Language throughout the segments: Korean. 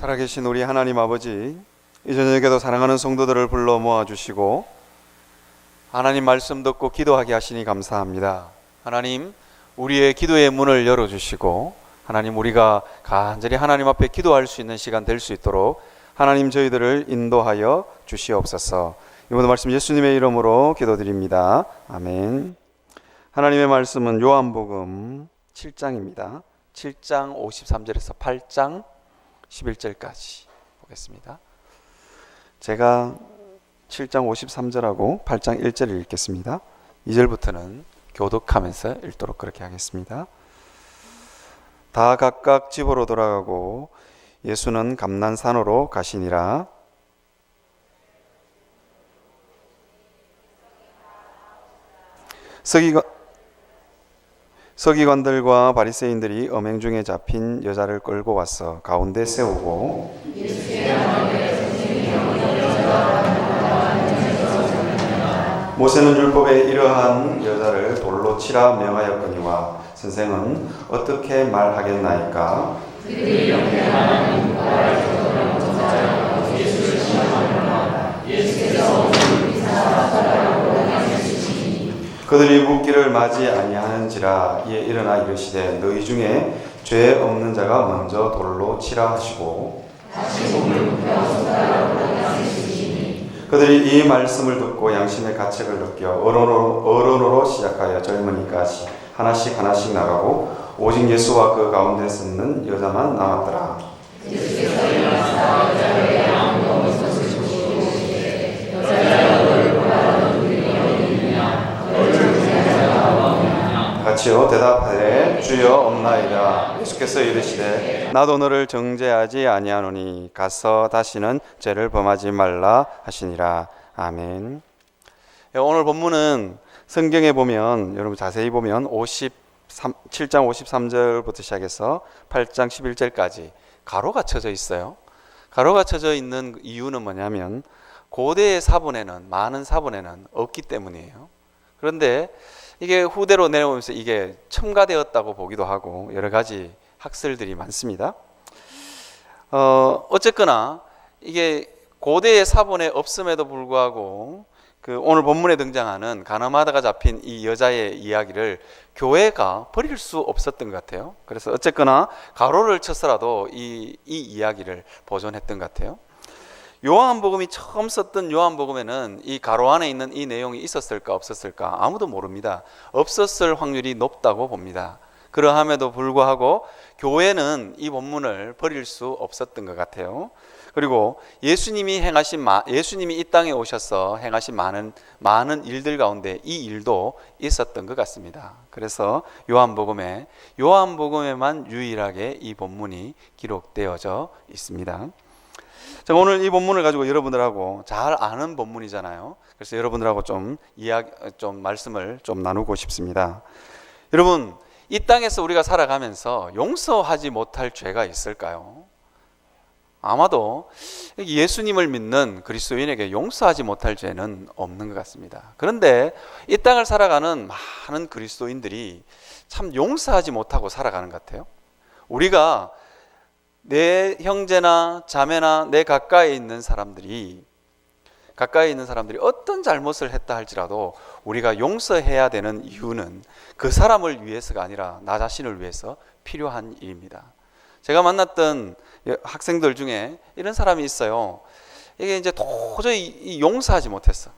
살아계신 우리 하나님 아버지, 이 저녁에도 사랑하는 성도들을 불러 모아주시고 하나님 말씀 듣고 기도하게 하시니 감사합니다. 하나님, 우리의 기도의 문을 열어주시고 하나님, 우리가 간절히 하나님 앞에 기도할 수 있는 시간 될 수 있도록 하나님 저희들을 인도하여 주시옵소서. 이번 말씀 예수님의 이름으로 기도드립니다. 아멘. 하나님의 말씀은 요한복음 7장입니다. 7장 53절에서 8장 11절까지 보겠습니다. 제가 7장 53절하고 8장 1절을 읽겠습니다. 2절부터는 교독하면서 읽도록 그렇게 하겠습니다. 다 각각 집으로 돌아가고 예수는 감난산으로 가시니라. 서기관들과 바리새인들이 엄행 중에 잡힌 여자를 끌고 와서 가운데 세우고 모세는 율법에 이러한 여자를 돌로 치라 명하였거니와 선생은 어떻게 말하겠나이까? 그들이 묻기를 맞이 아니하는지라. 이에 일어나 이르시되 너희 중에 죄 없는 자가 먼저 돌로 치라 하시고 그들이 이 말씀을 듣고 양심의 가책을 느껴 어른으로 시작하여 젊은이까지 하나씩 나가고 오직 예수와 그 가운데 섰는 여자만 남았더라. 같이요 대답하되 주여 없나이다. 예수께서 이르시되 나도 너를 정죄하지 아니하노니 가서 다시는 죄를 범하지 말라 하시니라. 아멘. 오늘 본문은 성경에 보면 여러분 자세히 보면 7장 53절부터 시작해서 8장 11절까지 가로가 쳐져 있어요. 가로가 쳐져 있는 이유는 뭐냐면 고대의 사본에는, 많은 사본에는 없기 때문이에요. 그런데 이게 후대로 내려오면서 이게 첨가되었다고 보기도 하고 여러 가지 학설들이 많습니다. 어쨌거나 이게 고대의 사본에 없음에도 불구하고 그 오늘 본문에 등장하는 가늠하다가 잡힌 이 여자의 이야기를 교회가 버릴 수 없었던 것 같아요. 그래서 어쨌거나 가로를 쳐서라도 이 이야기를 보존했던 것 같아요. 요한복음이 처음 썼던 요한복음에는 이 가로 안에 있는 이 내용이 있었을까 없었을까 아무도 모릅니다. 없었을 확률이 높다고 봅니다. 그러함에도 불구하고 교회는 이 본문을 버릴 수 없었던 것 같아요. 그리고 예수님이 이 땅에 오셔서 행하신 많은 일들 가운데 이 일도 있었던 것 같습니다. 그래서 요한복음에만 유일하게 이 본문이 기록되어져 있습니다. 자, 오늘 이 본문을 가지고 여러분들하고 잘 아는 본문이잖아요. 그래서 여러분들하고 좀 말씀을 좀 나누고 싶습니다. 여러분, 이 땅에서 우리가 살아가면서 용서하지 못할 죄가 있을까요? 아마도 예수님을 믿는 그리스도인에게 용서하지 못할 죄는 없는 것 같습니다. 그런데 이 땅을 살아가는 많은 그리스도인들이 참 용서하지 못하고 살아가는 것 같아요. 우리가 내 형제나 자매나 내 가까이 있는 사람들이 어떤 잘못을 했다 할지라도 우리가 용서해야 되는 이유는 그 사람을 위해서가 아니라 나 자신을 위해서 필요한 일입니다. 제가 만났던 학생들 중에 이런 사람이 있어요. 이게 이제 도저히 용서하지 못했어.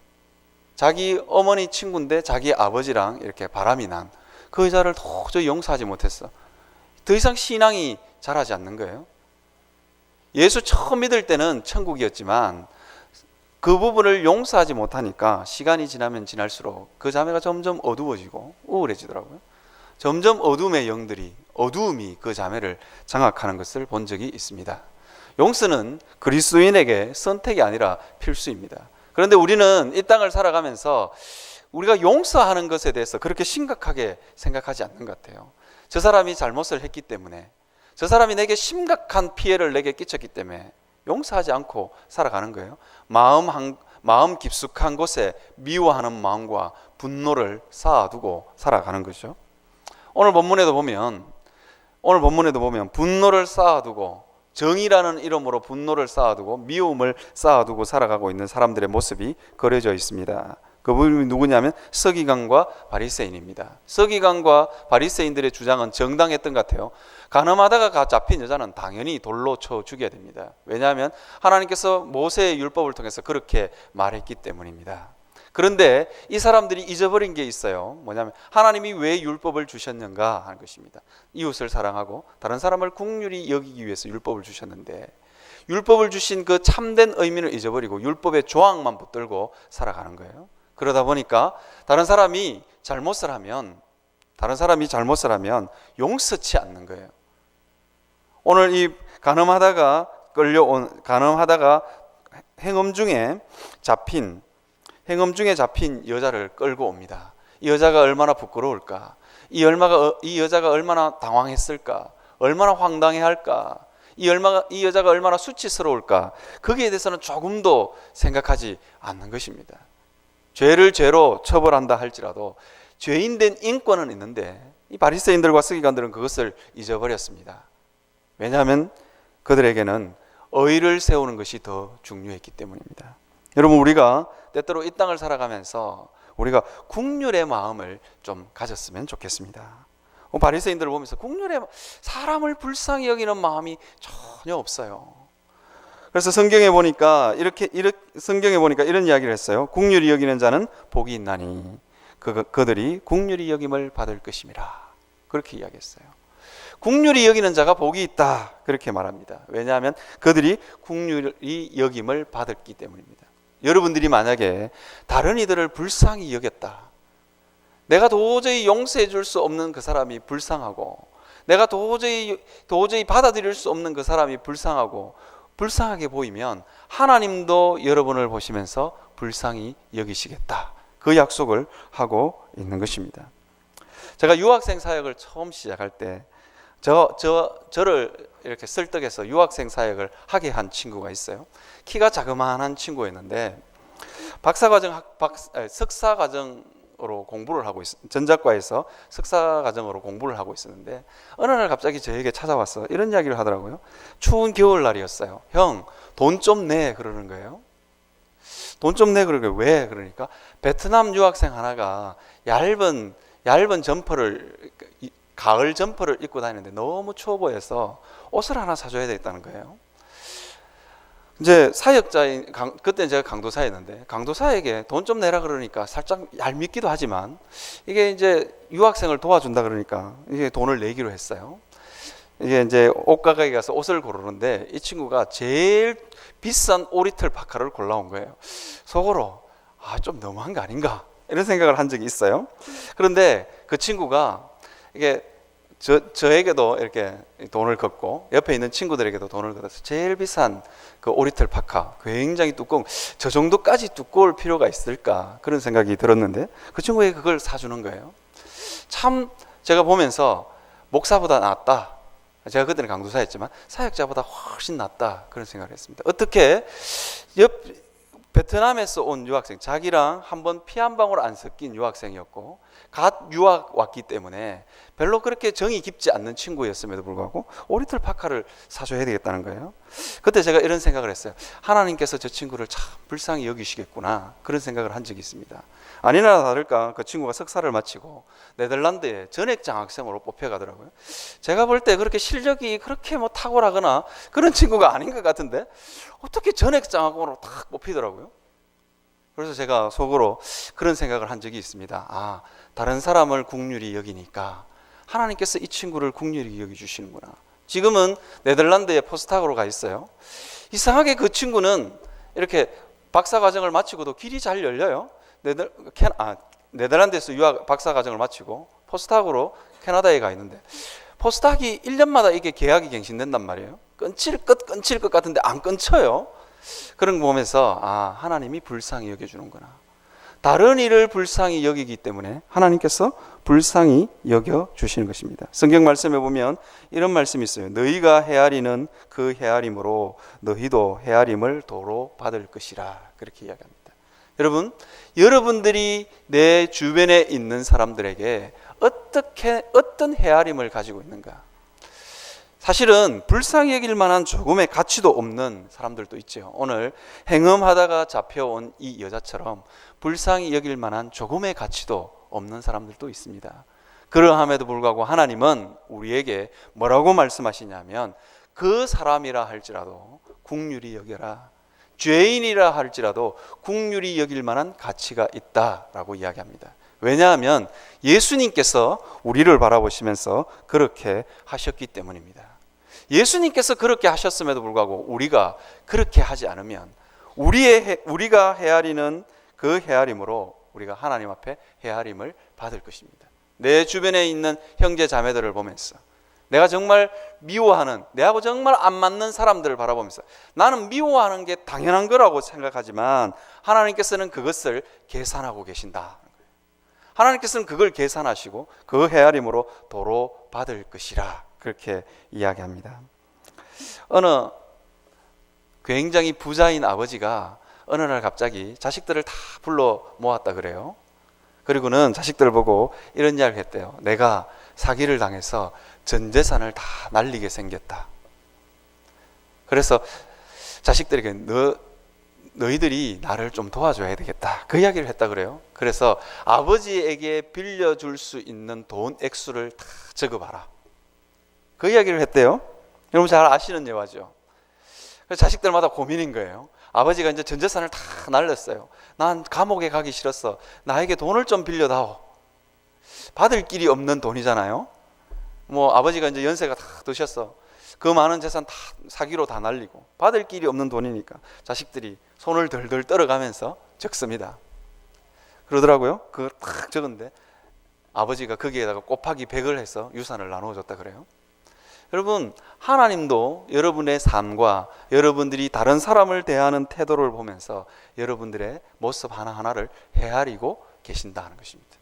자기 어머니 친구인데 자기 아버지랑 이렇게 바람이 난 그 여자를 도저히 용서하지 못했어. 더 이상 신앙이 자라지 않는 거예요. 예수 처음 믿을 때는 천국이었지만 그 부분을 용서하지 못하니까 시간이 지나면 지날수록 그 자매가 점점 어두워지고 우울해지더라고요. 점점 어두움이 그 자매를 장악하는 것을 본 적이 있습니다. 용서는 그리스도인에게 선택이 아니라 필수입니다. 그런데 우리는 이 땅을 살아가면서 우리가 용서하는 것에 대해서 그렇게 심각하게 생각하지 않는 것 같아요. 저 사람이 잘못을 했기 때문에, 저 사람이 내게 심각한 피해를 내게 끼쳤기 때문에 용서하지 않고 살아가는 거예요. 마음 깊숙한 곳에 미워하는 마음과 분노를 쌓아두고 살아가는 거죠. 오늘 본문에도 보면 분노를 쌓아두고 정의라는 이름으로 분노를 쌓아두고 미움을 쌓아두고 살아가고 있는 사람들의 모습이 그려져 있습니다. 그분이 누구냐면 서기관과 바리새인입니다. 서기관과 바리새인들의 주장은 정당했던 것 같아요. 간음하다가 잡힌 여자는 당연히 돌로 쳐 죽여야 됩니다. 왜냐하면 하나님께서 모세의 율법을 통해서 그렇게 말했기 때문입니다. 그런데 이 사람들이 잊어버린 게 있어요. 뭐냐면 하나님이 왜 율법을 주셨는가 하는 것입니다. 이웃을 사랑하고 다른 사람을 긍휼히 여기기 위해서 율법을 주셨는데, 율법을 주신 그 참된 의미를 잊어버리고 율법의 조항만 붙들고 살아가는 거예요. 그러다 보니까 다른 사람이 잘못을 하면 용서치 않는 거예요. 오늘 이 간음하다가 행음 중에 잡힌 여자를 끌고 옵니다. 이 여자가 얼마나 부끄러울까? 이 여자가 얼마나 당황했을까? 얼마나 황당해할까? 이 여자가 얼마나 수치스러울까? 거기에 대해서는 조금도 생각하지 않는 것입니다. 죄를 죄로 처벌한다 할지라도 죄인된 인권은 있는데 이 바리새인들과 서기관들은 그것을 잊어버렸습니다. 왜냐하면 그들에게는 의를 세우는 것이 더 중요했기 때문입니다. 여러분, 우리가 때때로 이 땅을 살아가면서 우리가 긍휼의 마음을 좀 가졌으면 좋겠습니다. 바리새인들을 보면서 사람을 불쌍히 여기는 마음이 전혀 없어요. 그래서 성경에 보니까 이런 이야기를 했어요. 긍휼히 여기는 자는 복이 있나니 그들이 긍휼히 여김을 받을 것임이라. 그렇게 이야기했어요. 긍휼히 여기는 자가 복이 있다. 그렇게 말합니다. 왜냐하면 그들이 긍휼히 여김을 받았기 때문입니다. 여러분들이 만약에 다른 이들을 불쌍히 여겼다. 내가 도저히 용서해 줄 수 없는 그 사람이 불쌍하고, 내가 도저히 받아들일 수 없는 그 사람이 불쌍하게 보이면 하나님도 여러분을 보시면서 불쌍히 여기시겠다. 그 약속을 하고 있는 것입니다. 제가 유학생 사역을 처음 시작할 때 저를 이렇게 설득해서 유학생 사역을 하게 한 친구가 있어요. 키가 자그마한 친구였는데 석사과정으로 공부를 하고 전작과에서 석사과정으로 공부를 하고 있었는데 어느 날 갑자기 저에게 찾아와서 이런 이야기를 하더라고요. 추운 겨울날이었어요. 형, 돈 좀 내 그러는 거예요. 돈 좀 내 그러는 거예요. 왜? 그러니까 베트남 유학생 하나가 얇은 가을 점퍼를 입고 다니는데 너무 추워 보여서 옷을 하나 사줘야 되겠다는 거예요. 이제 그때는 제가 강도사였는데 강도사에게 돈 좀 내라 그러니까 살짝 얄밉기도 하지만 이게 이제 유학생을 도와준다 그러니까 이게 돈을 내기로 했어요. 이게 이제 옷가게에 가서 옷을 고르는데 이 친구가 제일 비싼 오리털 파카를 골라온 거예요. 속으로 좀 너무한 거 아닌가 이런 생각을 한 적이 있어요. 그런데 그 친구가 이게 저에게도 이렇게 돈을 걷고 옆에 있는 친구들에게도 돈을 걷어서 제일 비싼 그 오리털 파카, 굉장히 저 정도까지 두꺼울 필요가 있을까 그런 생각이 들었는데 그 친구에게 그걸 사주는 거예요. 참 제가 보면서 목사보다 낫다. 제가 그때는 강도사였지만 사역자보다 훨씬 낫다 그런 생각을 했습니다. 어떻게 베트남에서 온 유학생, 자기랑 한번 피 한 방울 안 섞인 유학생이었고 갓 유학 왔기 때문에 별로 그렇게 정이 깊지 않는 친구였음에도 불구하고 오리털 파카를 사줘야 되겠다는 거예요. 그때 제가 이런 생각을 했어요. 하나님께서 저 친구를 참 불쌍히 여기시겠구나 그런 생각을 한 적이 있습니다. 아니나 다를까 그 친구가 석사를 마치고 네덜란드에 전액 장학생으로 뽑혀가더라고요. 제가 볼 때 그렇게 실력이 그렇게 탁월하거나 그런 친구가 아닌 것 같은데 어떻게 전액 장학으로 탁 뽑히더라고요. 그래서 제가 속으로 그런 생각을 한 적이 있습니다. 다른 사람을 긍휼히 여기니까 하나님께서 이 친구를 긍휼히 여기주시는구나. 지금은 네덜란드에 포스닥으로 가 있어요. 이상하게 그 친구는 이렇게 박사과정을 마치고도 길이 잘 열려요. 네덜란드에서 박사과정을 마치고 포스닥으로 캐나다에 가 있는데 포스닥이 1년마다 이게 계약이 갱신된단 말이에요. 끊칠 것 같은데 안 끊쳐요. 그런 거 보면서 하나님이 불쌍히 여겨주는구나. 다른 일을 불쌍히 여기기 때문에 하나님께서 불쌍히 여겨주시는 것입니다. 성경 말씀에 보면 이런 말씀이 있어요. 너희가 헤아리는 그 헤아림으로 너희도 헤아림을 도로 받을 것이라 그렇게 이야기합니다. 여러분들이 내 주변에 있는 사람들에게 어떤 헤아림을 가지고 있는가? 사실은 불쌍히 여길 만한 조금의 가치도 없는 사람들도 있죠. 오늘 행음하다가 잡혀온 이 여자처럼 불쌍히 여길 만한 조금의 가치도 없는 사람들도 있습니다. 그러함에도 불구하고 하나님은 우리에게 뭐라고 말씀하시냐면 그 사람이라 할지라도 긍휼히 여겨라. 죄인이라 할지라도 긍휼히 여길 만한 가치가 있다라고 이야기합니다. 왜냐하면 예수님께서 우리를 바라보시면서 그렇게 하셨기 때문입니다. 예수님께서 그렇게 하셨음에도 불구하고 우리가 그렇게 하지 않으면 우리가 헤아리는 그 헤아림으로 우리가 하나님 앞에 헤아림을 받을 것입니다. 내 주변에 있는 형제 자매들을 보면서 내가 정말 미워하는, 내하고 정말 안 맞는 사람들을 바라보면서 나는 미워하는 게 당연한 거라고 생각하지만 하나님께서는 그것을 계산하고 계신다. 하나님께서는 그걸 계산하시고 그 헤아림으로 도로 받을 것이라 그렇게 이야기합니다. 어느 굉장히 부자인 아버지가 어느 날 갑자기 자식들을 다 불러 모았다 그래요. 그리고는 자식들을 보고 이런 이야기를 했대요. 내가 사기를 당해서 전 재산을 다 날리게 생겼다. 그래서 자식들에게 너희들이 나를 좀 도와줘야 되겠다. 그 이야기를 했다 그래요. 그래서 아버지에게 빌려줄 수 있는 돈 액수를 다 적어봐라. 그 이야기를 했대요. 여러분 잘 아시는 예화죠. 그래서 자식들마다 고민인 거예요. 아버지가 이제 전 재산을 다 날렸어요. 난 감옥에 가기 싫었어. 나에게 돈을 좀 빌려다오. 받을 길이 없는 돈이잖아요. 뭐 아버지가 이제 연세가 다 드셨어. 그 많은 재산 다 사기로 다 날리고 받을 길이 없는 돈이니까 자식들이 손을 덜덜 떨어가면서 적습니다. 그러더라고요. 그걸 딱 적은데 아버지가 거기에다가 곱하기 100을 해서 유산을 나누어줬다 그래요. 여러분, 하나님도 여러분의 삶과 여러분들이 다른 사람을 대하는 태도를 보면서 여러분들의 모습 하나하나를 헤아리고 계신다는 것입니다.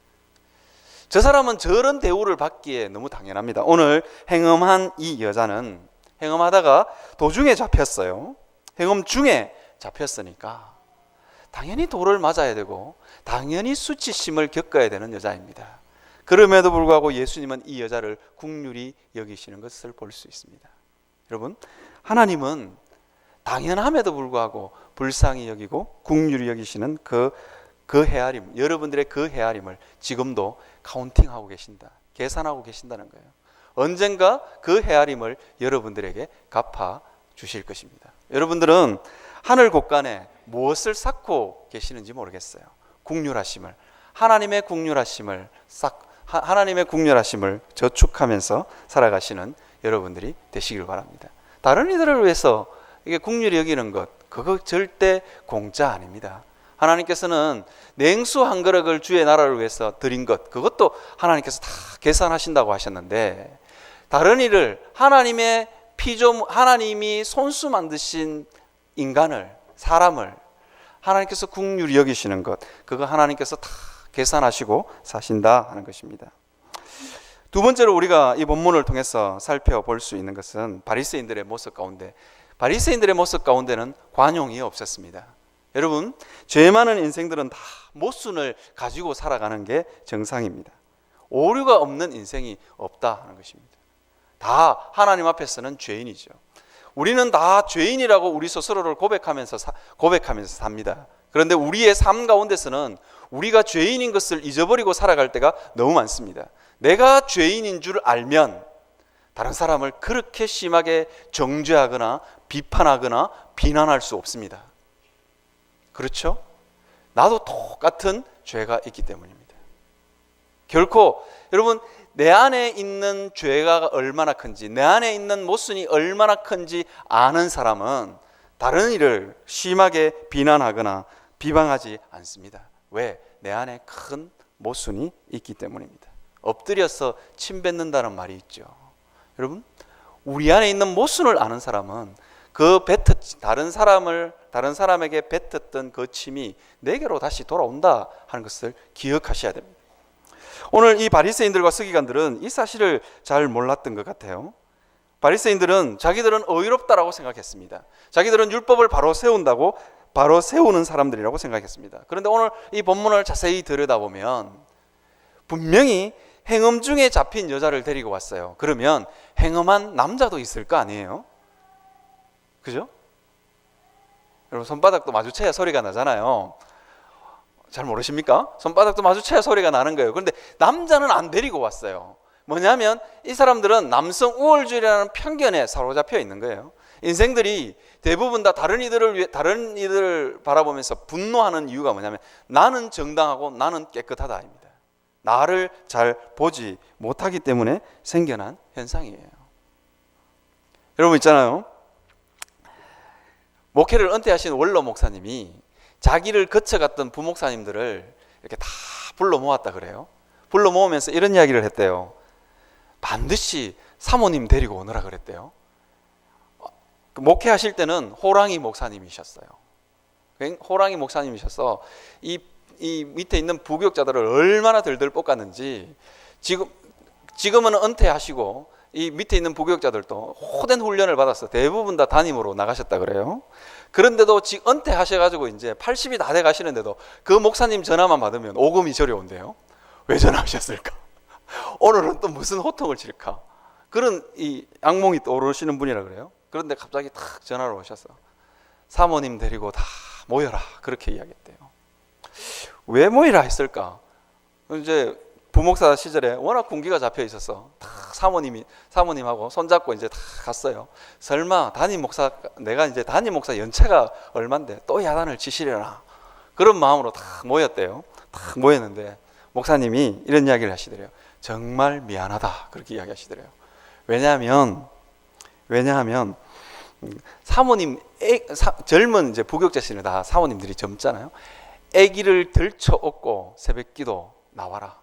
저 사람은 저런 대우를 받기에 너무 당연합니다. 오늘 행음한 이 여자는 행음하다가 도중에 잡혔어요. 행음 중에 잡혔으니까 당연히 돌을 맞아야 되고 당연히 수치심을 겪어야 되는 여자입니다. 그럼에도 불구하고 예수님은 이 여자를 긍휼히 여기시는 것을 볼 수 있습니다. 여러분, 하나님은 당연함에도 불구하고 불쌍히 여기고 긍휼히 여기시는 그 헤아림, 여러분들의 그 헤아림을 지금도 카운팅하고 계신다, 계산하고 계신다는 거예요. 언젠가 그 헤아림을 여러분들에게 갚아 주실 것입니다. 여러분들은 하늘 곳간에 무엇을 쌓고 계시는지 모르겠어요. 긍휼하심을, 하나님의 긍휼하심을 저축하면서 살아가시는 여러분들이 되시길 바랍니다. 다른 이들을 위해서 이게 긍휼히 여기는 것, 그거 절대 공짜 아닙니다. 하나님께서는 냉수 한 그릇을 주의 나라를 위해서 드린 것, 그것도 하나님께서 다 계산하신다고 하셨는데, 다른 일을 하나님이 손수 만드신 인간을, 사람을 하나님께서 긍휼히 여기시는 것, 그거 하나님께서 다 계산하시고 사신다 하는 것입니다. 두 번째로 우리가 이 본문을 통해서 살펴볼 수 있는 것은 바리새인들의 모습 가운데는 관용이 없었습니다. 여러분, 죄 많은 인생들은 다 모순을 가지고 살아가는 게 정상입니다. 오류가 없는 인생이 없다 하는 것입니다. 다 하나님 앞에서는 죄인이죠. 우리는 다 죄인이라고 우리 스스로를 고백하면서 삽니다. 그런데 우리의 삶 가운데서는 우리가 죄인인 것을 잊어버리고 살아갈 때가 너무 많습니다. 내가 죄인인 줄 알면 다른 사람을 그렇게 심하게 정죄하거나 비판하거나 비난할 수 없습니다. 그렇죠? 나도 똑같은 죄가 있기 때문입니다. 결코 여러분, 내 안에 있는 죄가 얼마나 큰지, 내 안에 있는 모순이 얼마나 큰지 아는 사람은 다른 일을 심하게 비난하거나 비방하지 않습니다. 왜? 내 안에 큰 모순이 있기 때문입니다. 엎드려서 침 뱉는다는 말이 있죠. 여러분, 우리 안에 있는 모순을 아는 사람은 다른 사람에게 뱉었던 그 침이 내게로 다시 돌아온다 하는 것을 기억하셔야 됩니다. 오늘 이 바리새인들과 서기관들은 이 사실을 잘 몰랐던 것 같아요. 바리새인들은 자기들은 의롭다라고 생각했습니다. 자기들은 율법을 바로 세우는 사람들이라고 생각했습니다. 그런데 오늘 이 본문을 자세히 들여다보면 분명히 행음 중에 잡힌 여자를 데리고 왔어요. 그러면 행음한 남자도 있을 거 아니에요? 그죠? 여러분, 손바닥도 마주쳐야 소리가 나잖아요. 잘 모르십니까? 손바닥도 마주쳐야 소리가 나는 거예요. 그런데 남자는 안 데리고 왔어요. 뭐냐면 이 사람들은 남성 우월주의라는 편견에 사로잡혀 있는 거예요. 인생들이 대부분 다 다른 이들을 바라보면서 분노하는 이유가 뭐냐면 나는 정당하고 나는 깨끗하다입니다. 나를 잘 보지 못하기 때문에 생겨난 현상이에요. 여러분 있잖아요. 목회를 은퇴하신 원로 목사님이 자기를 거쳐갔던 부목사님들을 이렇게 다 불러 모았다 그래요. 불러 모으면서 이런 이야기를 했대요. 반드시 사모님 데리고 오너라 그랬대요. 목회하실 때는 호랑이 목사님이셨어요. 호랑이 목사님이셔서 이 밑에 있는 부교육자들을 얼마나 들들 볶았는지 지금은 은퇴하시고 이 밑에 있는 부교육자들도 호된 훈련을 받아서 대부분 다 담임으로 나가셨다 그래요. 그런데도 지금 은퇴하셔가지고 이제 80이 다 돼 가시는데도 그 목사님 전화만 받으면 오금이 저리 온대요. 왜 전화하셨을까? 오늘은 또 무슨 호통을 칠까? 그런 이 악몽이 떠오르시는 분이라 그래요. 그런데 갑자기 탁 전화를 오셔서 사모님 데리고 다 모여라 그렇게 이야기했대요. 왜 모이라 했을까? 이제 부목사 시절에 워낙 군기가 잡혀 있어서 다 사모님하고 손잡고 이제 다 갔어요. 설마 내가 이제 담임 목사 연차가 얼만데 또 야단을 치시려나 그런 마음으로 다 모였대요. 다 모였는데 목사님이 이런 이야기를 하시더래요. 정말 미안하다 그렇게 이야기하시더래요. 왜냐하면 사모님 젊은 이제 부교육자씨는 다 사모님들이 젊잖아요. 아기를 들쳐업고 새벽기도 나와라.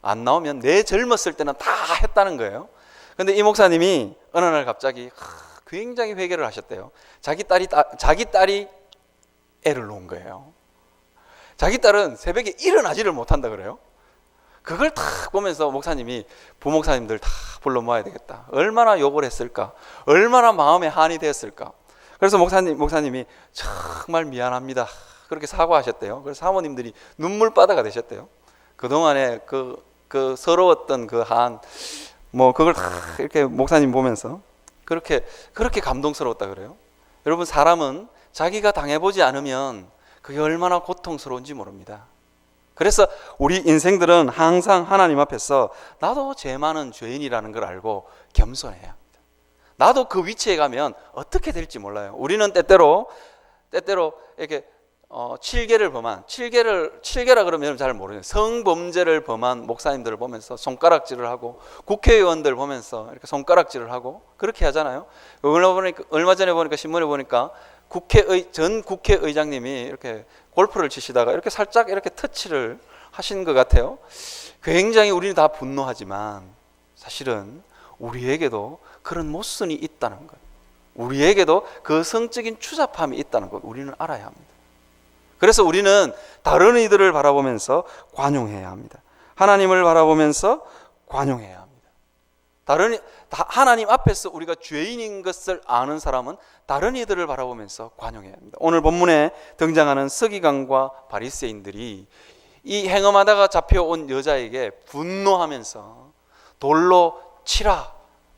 안 나오면 내 젊었을 때는 다 했다는 거예요. 근데 이 목사님이 어느 날 갑자기 굉장히 회개를 하셨대요. 자기 딸이 애를 놓은 거예요. 자기 딸은 새벽에 일어나지를 못한다 그래요. 그걸 딱 보면서 목사님이 부목사님들 다 불러 모아야 되겠다. 얼마나 욕을 했을까? 얼마나 마음에 한이 됐을까? 그래서 목사님이 정말 미안합니다. 그렇게 사과하셨대요. 그래서 사모님들이 눈물바다가 되셨대요. 그동안에 그 서러웠던 그 그걸 다 이렇게 목사님 보면서 그렇게 감동스러웠다 그래요. 여러분, 사람은 자기가 당해보지 않으면 그게 얼마나 고통스러운지 모릅니다. 그래서 우리 인생들은 항상 하나님 앞에서 나도 죄 많은 죄인이라는 걸 알고 겸손해야 합니다. 나도 그 위치에 가면 어떻게 될지 몰라요. 우리는 때때로 이렇게 7개라 그러면 잘 모르겠어요. 성범죄를 범한 목사님들을 보면서 손가락질을 하고 국회의원들 보면서 이렇게 손가락질을 하고 그렇게 하잖아요. 얼마 전에 보니까 신문에 보니까 전 국회의장님이 이렇게 골프를 치시다가 이렇게 살짝 이렇게 터치를 하신 것 같아요. 굉장히 우리는 다 분노하지만 사실은 우리에게도 그런 모순이 있다는 거예요. 우리에게도 그 성적인 추잡함이 있다는 걸 우리는 알아야 합니다. 그래서 우리는 다른 이들을 바라보면서 관용해야 합니다. 하나님을 바라보면서 관용해야 합니다. 하나님 앞에서 우리가 죄인인 것을 아는 사람은 다른 이들을 바라보면서 관용해야 합니다. 오늘 본문에 등장하는 서기관과 바리새인들이 이 행음하다가 잡혀온 여자에게 분노하면서 돌로 치라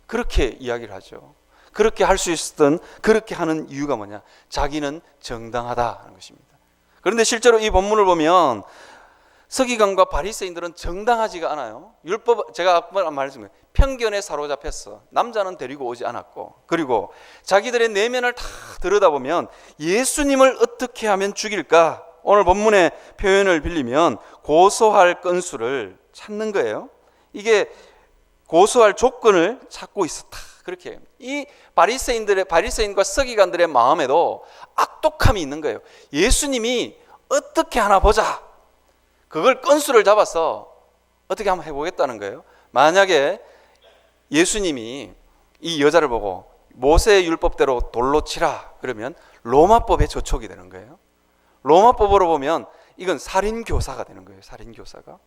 그렇게 이야기를 하죠. 그렇게 할 수 있었던, 그렇게 하는 이유가 뭐냐? 자기는 정당하다는 것입니다. 그런데 실제로 이 본문을 보면 서기관과 바리새인들은 정당하지가 않아요. 제가 아까 말했습니다. 편견에 사로잡혔어. 남자는 데리고 오지 않았고, 그리고 자기들의 내면을 다 들여다보면 예수님을 어떻게 하면 죽일까? 오늘 본문의 표현을 빌리면 고소할 건수를 찾는 거예요. 이게 고소할 조건을 찾고 있었다. 그렇게 이 바리새인과 서기관들의 마음에도 악독함이 있는 거예요. 예수님이 어떻게 하나 보자. 그걸 건수를 잡아서 어떻게 한번 해보겠다는 거예요. 만약에 예수님이 이 여자를 보고 모세의 율법대로 돌로 치라 그러면 로마법에 저촉이 되는 거예요. 로마법으로 보면 이건 살인교사가 되는 거예요. 살인교사가.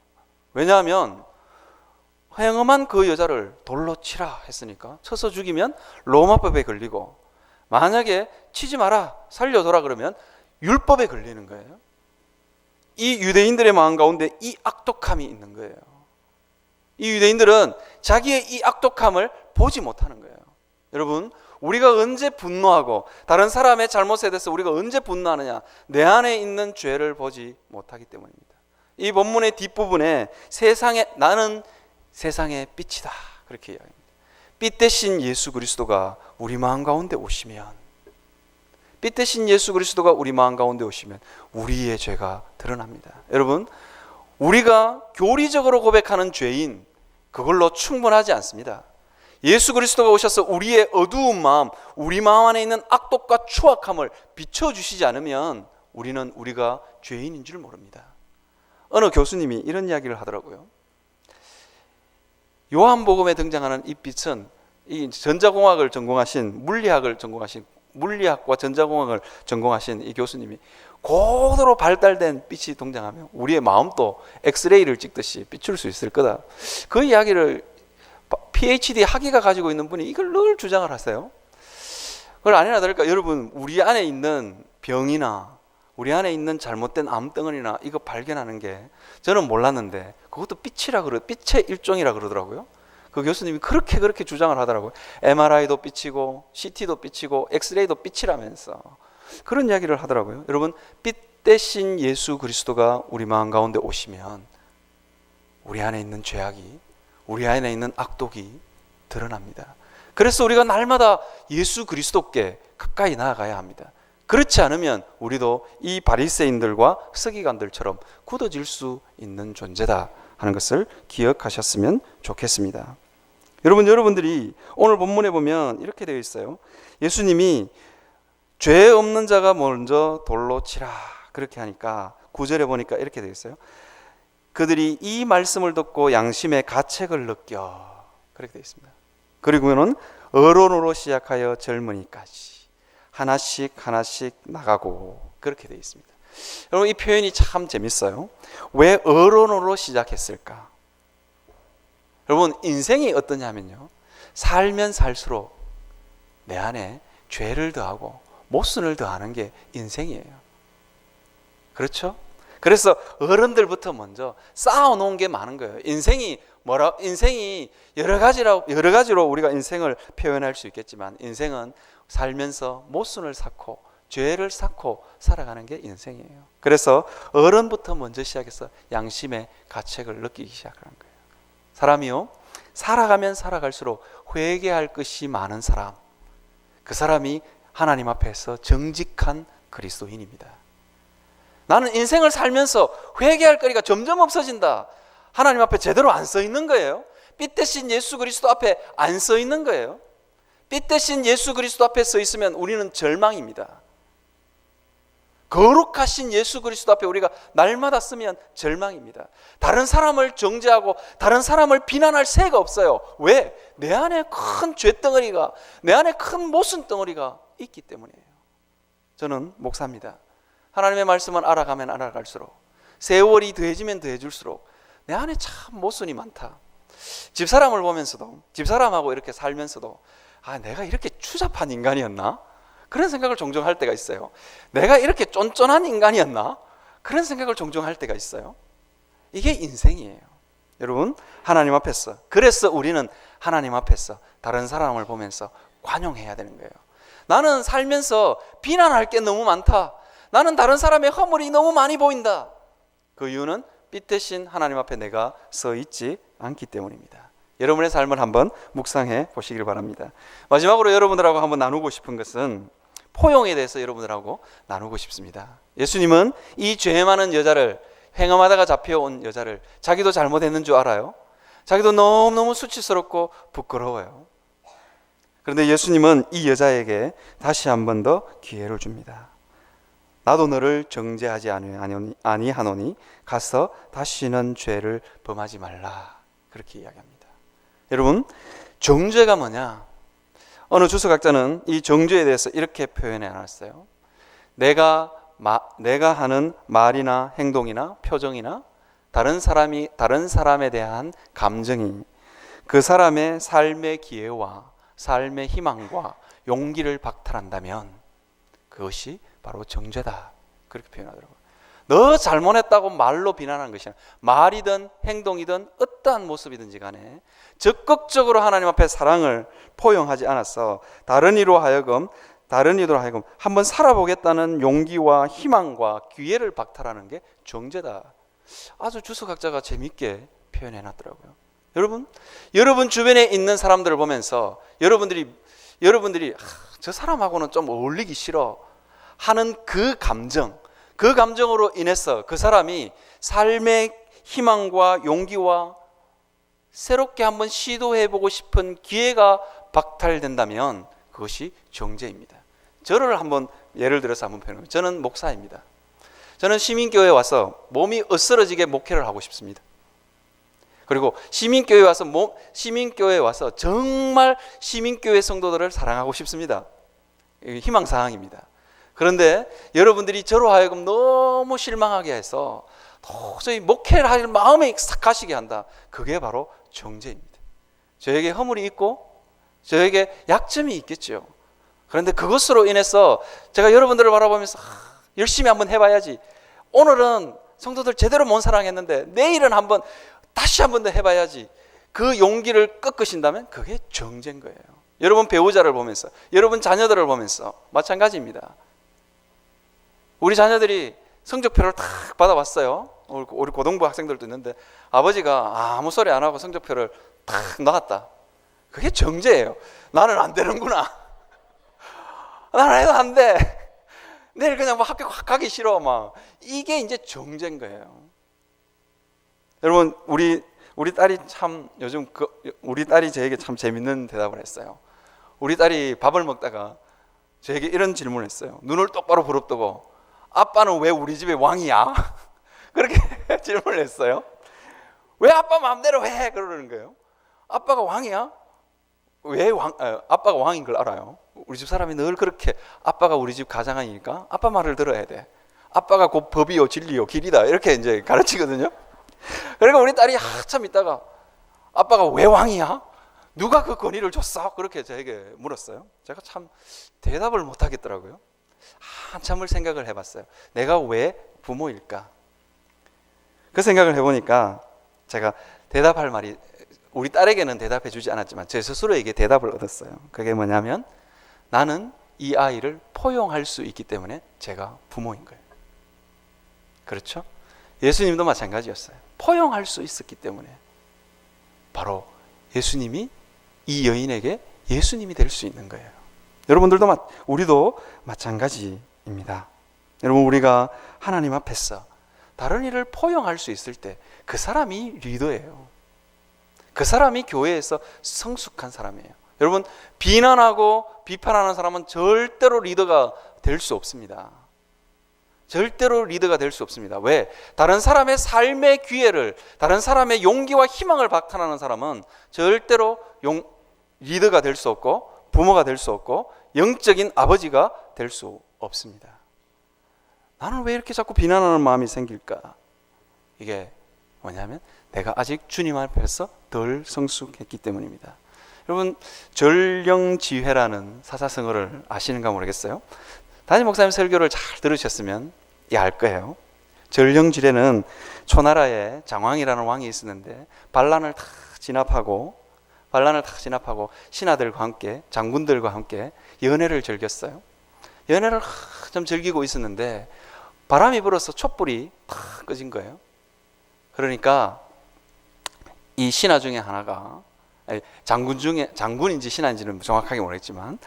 왜냐하면 행음한 그 여자를 돌로 치라 했으니까 쳐서 죽이면 로마법에 걸리고, 만약에 치지 마라 살려둬라 그러면 율법에 걸리는 거예요. 이 유대인들의 마음 가운데 이 악독함이 있는 거예요. 이 유대인들은 자기의 이 악독함을 보지 못하는 거예요. 여러분, 우리가 언제 분노하고 다른 사람의 잘못에 대해서 우리가 언제 분노하느냐? 내 안에 있는 죄를 보지 못하기 때문입니다. 이 본문의 뒷부분에 나는 세상의 빛이다, 그렇게 이야기합니다. 빛 대신 예수 그리스도가 우리 마음 가운데 오시면, 빛 대신 예수 그리스도가 우리 마음 가운데 오시면 우리의 죄가 드러납니다. 여러분, 우리가 교리적으로 고백하는 죄인, 그걸로 충분하지 않습니다. 예수 그리스도가 오셔서 우리의 어두운 마음, 우리 마음 안에 있는 악독과 추악함을 비춰주시지 않으면 우리는 우리가 죄인인 줄 모릅니다. 어느 교수님이 이런 이야기를 하더라고요. 요한복음에 등장하는 이 빛은 이 전자공학을 전공하신 물리학과 전자공학을 전공하신 이 교수님이 고도로 발달된 빛이 등장하면 우리의 마음도 엑스레이를 찍듯이 비출 수 있을 거다. 그 이야기를 PhD 학위가 가지고 있는 분이 이걸 늘 주장을 하세요. 그걸 아니나 다를까 여러분, 우리 안에 있는 병이나 우리 안에 있는 잘못된 암덩어리나 이거 발견하는 게 저는 몰랐는데 그것도 빛의 일종이라 그러더라고요. 그 교수님이 그렇게 주장을 하더라고요. MRI도 빛이고 CT도 빛이고 엑스레이도 빛이라면서 그런 이야기를 하더라고요. 여러분, 빛 대신 예수 그리스도가 우리 마음 가운데 오시면 우리 안에 있는 죄악이, 우리 안에 있는 악독이 드러납니다. 그래서 우리가 날마다 예수 그리스도께 가까이 나아가야 합니다. 그렇지 않으면 우리도 이 바리새인들과 서기관들처럼 굳어질 수 있는 존재다 하는 것을 기억하셨으면 좋겠습니다. 여러분들이 오늘 본문에 보면 이렇게 되어 있어요. 예수님이 죄 없는 자가 먼저 돌로 치라 그렇게 하니까 9절에 보니까 이렇게 되어 있어요. 그들이 이 말씀을 듣고 양심의 가책을 느껴, 그렇게 되어 있습니다. 그리고는 어론으로 시작하여 젊은이까지 하나씩 나가고, 그렇게 되어 있습니다. 여러분, 이 표현이 참 재밌어요. 왜 어론으로 시작했을까? 여러분, 인생이 어떠냐면요, 살면 살수록 내 안에 죄를 더하고 모순을 더하는 게 인생이에요. 그렇죠? 그래서 어른들부터 먼저 쌓아놓은 게 많은 거예요. 인생이 여러 가지로 우리가 인생을 표현할 수 있겠지만, 인생은 살면서 모순을 쌓고 죄를 쌓고 살아가는 게 인생이에요. 그래서 어른부터 먼저 시작해서 양심의 가책을 느끼기 시작하는 거예요. 사람이요, 살아가면 살아갈수록 회개할 것이 많은 사람, 그 사람이 하나님 앞에서 정직한 그리스도인입니다. 나는 인생을 살면서 회개할 거리가 점점 없어진다. 하나님 앞에 제대로 안 써 있는 거예요. 빛 대신 예수 그리스도 앞에 안 써 있는 거예요. 빛 대신 예수 그리스도 앞에 서 있으면 우리는 절망입니다. 거룩하신 예수 그리스도 앞에 우리가 날마다 쓰면 절망입니다. 다른 사람을 정죄하고 다른 사람을 비난할 새가 없어요. 왜? 내 안에 큰 죄덩어리가, 내 안에 큰 모순 덩어리가 있기 때문이에요. 저는 목사입니다. 하나님의 말씀은 알아가면 알아갈수록, 세월이 더해지면 더해질수록 내 안에 참 모순이 많다. 집사람을 보면서도, 집사람하고 이렇게 살면서도, 내가 이렇게 추잡한 인간이었나? 그런 생각을 종종 할 때가 있어요. 내가 이렇게 쫀쫀한 인간이었나? 그런 생각을 종종 할 때가 있어요. 이게 인생이에요. 여러분, 하나님 앞에서, 그래서 우리는 하나님 앞에서 다른 사람을 보면서 관용해야 되는 거예요. 나는 살면서 비난할 게 너무 많다. 나는 다른 사람의 허물이 너무 많이 보인다. 그 이유는 빛 대신 하나님 앞에 내가 서 있지 않기 때문입니다. 여러분의 삶을 한번 묵상해 보시길 바랍니다. 마지막으로 여러분들하고 한번 나누고 싶은 것은 포용에 대해서 여러분들하고 나누고 싶습니다. 예수님은 이 죄 많은 여자를, 행음하다가 잡혀온 여자를, 자기도 잘못했는 줄 알아요. 자기도 너무너무 수치스럽고 부끄러워요. 그런데 예수님은 이 여자에게 다시 한 번 더 기회를 줍니다. 나도 너를 정죄하지 아니하노니 가서 다시는 죄를 범하지 말라, 그렇게 이야기합니다. 여러분, 정죄가 뭐냐? 어느 주석학자는 이 정죄에 대해서 이렇게 표현해 놨어요. 내가 하는 말이나 행동이나 표정이나 다른 사람에 대한 감정이 그 사람의 삶의 기회와 삶의 희망과 용기를 박탈한다면 그것이 바로 정죄다, 그렇게 표현하더라고요. 너 잘못했다고 말로 비난하는 것이 아니라 말이든 행동이든 어떠한 모습이든지 간에 적극적으로 하나님 앞에 사랑을 포용하지 않아서 다른 이로 하여금 한번 살아보겠다는 용기와 희망과 기회를 박탈하는 게 정죄다. 아주 주석학자가 재밌게 표현해 놨더라고요. 여러분 주변에 있는 사람들을 보면서 여러분들이 저 사람하고는 좀 어울리기 싫어 하는 그 감정으로 인해서 그 사람이 삶의 희망과 용기와 새롭게 한번 시도해보고 싶은 기회가 박탈된다면 그것이 정죄입니다. 저를 한번 예를 들어서 한번 표현해보면, 저는 목사입니다. 저는 시민교회에 와서 몸이 으스러지게 목회를 하고 싶습니다. 그리고 시민교회에 와서 정말 시민교회 성도들을 사랑하고 싶습니다. 희망사항입니다. 그런데 여러분들이 저로 하여금 너무 실망하게 해서 도저히 목회를 할 마음에 싹 가시게 한다. 그게 바로 정죄입니다. 저에게 허물이 있고 저에게 약점이 있겠죠. 그런데 그것으로 인해서 제가 여러분들을 바라보면서 열심히 한번 해봐야지, 오늘은 성도들 제대로 못 사랑했는데 내일은 다시 한 번 더 해봐야지, 그 용기를 꺾으신다면 그게 정죄인 거예요. 여러분 배우자를 보면서, 여러분 자녀들을 보면서 마찬가지입니다. 우리 자녀들이 성적표를 탁 받아왔어요. 우리 고등부 학생들도 있는데 아버지가 아무 소리 안 하고 성적표를 탁 놔갔다. 그게 정죄예요. 나는 안 되는구나. 나는 해도 안 돼. 내일 그냥 학교 가기 싫어. 이게 이제 정죄인 거예요. 여러분 우리 딸이 참 요즘 우리 딸이 저에게 참 재밌는 대답을 했어요. 우리 딸이 밥을 먹다가 저에게 이런 질문을 했어요. 눈을 똑바로 부릅뜨고, 아빠는 왜 우리 집의 왕이야? 그렇게 질문을 했어요. 왜 아빠 마음대로 해? 그러는 거예요. 아빠가 왕이야? 왜 아빠가 왕인 걸 알아요. 우리 집 사람이 늘 그렇게, 아빠가 우리 집 가장이니까 아빠 말을 들어야 돼. 아빠가 곧 법이요 진리요 길이다, 이렇게 이제 가르치거든요. 그러니까 우리 딸이 한참 있다가 아빠가 왜 왕이야? 누가 그 권위를 줬어? 그렇게 저에게 물었어요. 제가 참 대답을 못 하겠더라고요. 한참을 생각을 해봤어요. 내가 왜 부모일까? 그 생각을 해보니까 제가 대답할 말이, 우리 딸에게는 대답해 주지 않았지만 제 스스로에게 대답을 얻었어요. 그게 뭐냐면, 나는 이 아이를 포용할 수 있기 때문에 제가 부모인 거예요. 그렇죠? 예수님도 마찬가지였어요. 포용할 수 있었기 때문에 바로 예수님이 이 여인에게 예수님이 될 수 있는 거예요. 우리도 마찬가지입니다. 여러분, 우리가 하나님 앞에서 다른 일을 포용할 수 있을 때 그 사람이 리더예요. 그 사람이 교회에서 성숙한 사람이에요. 여러분, 비난하고 비판하는 사람은 절대로 리더가 될 수 없습니다. 절대로 리더가 될 수 없습니다. 왜? 다른 사람의 삶의 기회를, 다른 사람의 용기와 희망을 박탈하는 사람은 절대로 리더가 될 수 없고, 부모가 될 수 없고, 영적인 아버지가 될 수 없습니다. 나는 왜 이렇게 자꾸 비난하는 마음이 생길까? 이게 뭐냐면 내가 아직 주님 앞에서 덜 성숙했기 때문입니다. 여러분, 전령지회라는 사사성어를 아시는가 모르겠어요. 담임 목사님 설교를 잘 들으셨으면 알 거예요. 전령지례는 초나라에 장왕이라는 왕이 있었는데 반란을 다 진압하고 신하들과 함께, 장군들과 함께 연회를 즐겼어요. 연회를 좀 즐기고 있었는데 바람이 불어서 촛불이 탁 꺼진 거예요. 그러니까 이 신하 중에 하나가, 장군인지 신하인지는 정확하게 모르겠지만,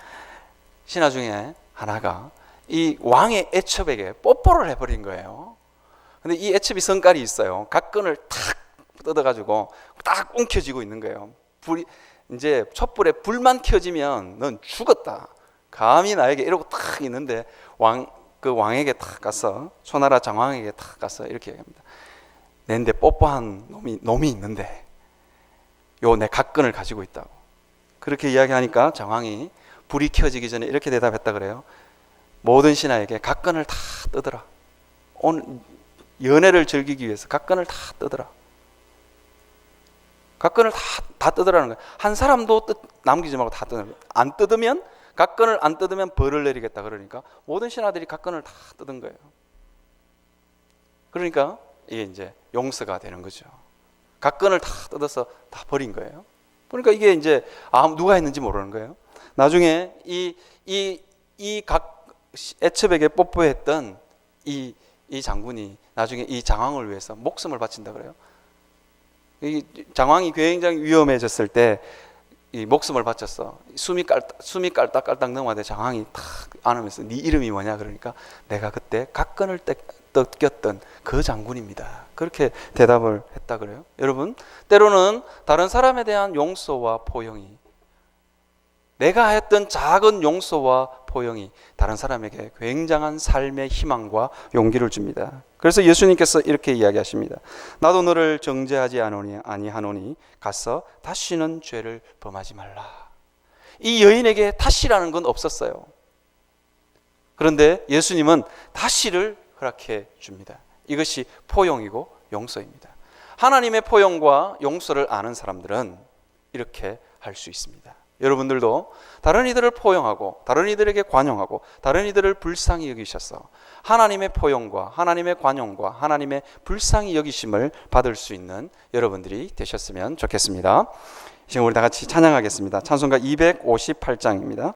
신하 중에 하나가 이 왕의 애첩에게 뽀뽀를 해버린 거예요. 근데 이 애첩이 성깔이 있어요. 각근을 탁 뜯어가지고 딱 움켜쥐고 있는 거예요. 이제 촛불에 불만 켜지면 넌 죽었다. 감히 나에게 이러고 탁 있는데 그 왕에게 탁 가서, 초나라 장왕에게 탁 가서 이렇게 얘기합니다. 내한테 뽀뽀한 놈이 있는데 요 내 각근을 가지고 있다고. 그렇게 이야기하니까 장왕이 불이 켜지기 전에 이렇게 대답했다 그래요. 모든 신하에게 각근을 다 뜯어라. 오늘 연애를 즐기기 위해서 각근을 다 뜯어라. 각근을 다 뜯으라는 거예요. 한 사람도 남기지 말고 다 뜯으라. 각근을 안 뜯으면 벌을 내리겠다 그러니까 모든 신하들이 각근을 다 뜯은 거예요. 그러니까 이게 이제 용서가 되는 거죠. 각건을 다 뜯어서 다 버린 거예요. 그러니까 이게 이제 누가 했는지 모르는 거예요. 나중에 이 각 애첩에게 뽀뽀했던 이 장군이 나중에 이 장왕을 위해서 목숨을 바친다 그래요. 이 장왕이 굉장히 위험해졌을 때 이 목숨을 바쳤어. 숨이 깔딱깔딱 넘어가는데 장왕이 탁 안으면서 네 이름이 뭐냐 그러니까 내가 그때 각건을 뜯겼던 그 장군입니다. 그렇게 대답을 했다 그래요. 여러분, 때로는 다른 사람에 대한 용서와 포용이, 내가 했던 작은 용서와 포용이 다른 사람에게 굉장한 삶의 희망과 용기를 줍니다. 그래서 예수님께서 이렇게 이야기하십니다. 나도 너를 정죄하지 아니하노니 가서 다시는 죄를 범하지 말라. 이 여인에게 다시라는 건 없었어요. 그런데 예수님은 다시를 허락해 줍니다. 이것이 포용이고 용서입니다. 하나님의 포용과 용서를 아는 사람들은 이렇게 할 수 있습니다. 여러분들도 다른 이들을 포용하고 다른 이들에게 관용하고 다른 이들을 불쌍히 여기셔서 하나님의 포용과 하나님의 관용과 하나님의 불쌍히 여기심을 받을 수 있는 여러분들이 되셨으면 좋겠습니다. 지금 우리 다 같이 찬양하겠습니다. 찬송가 258장입니다.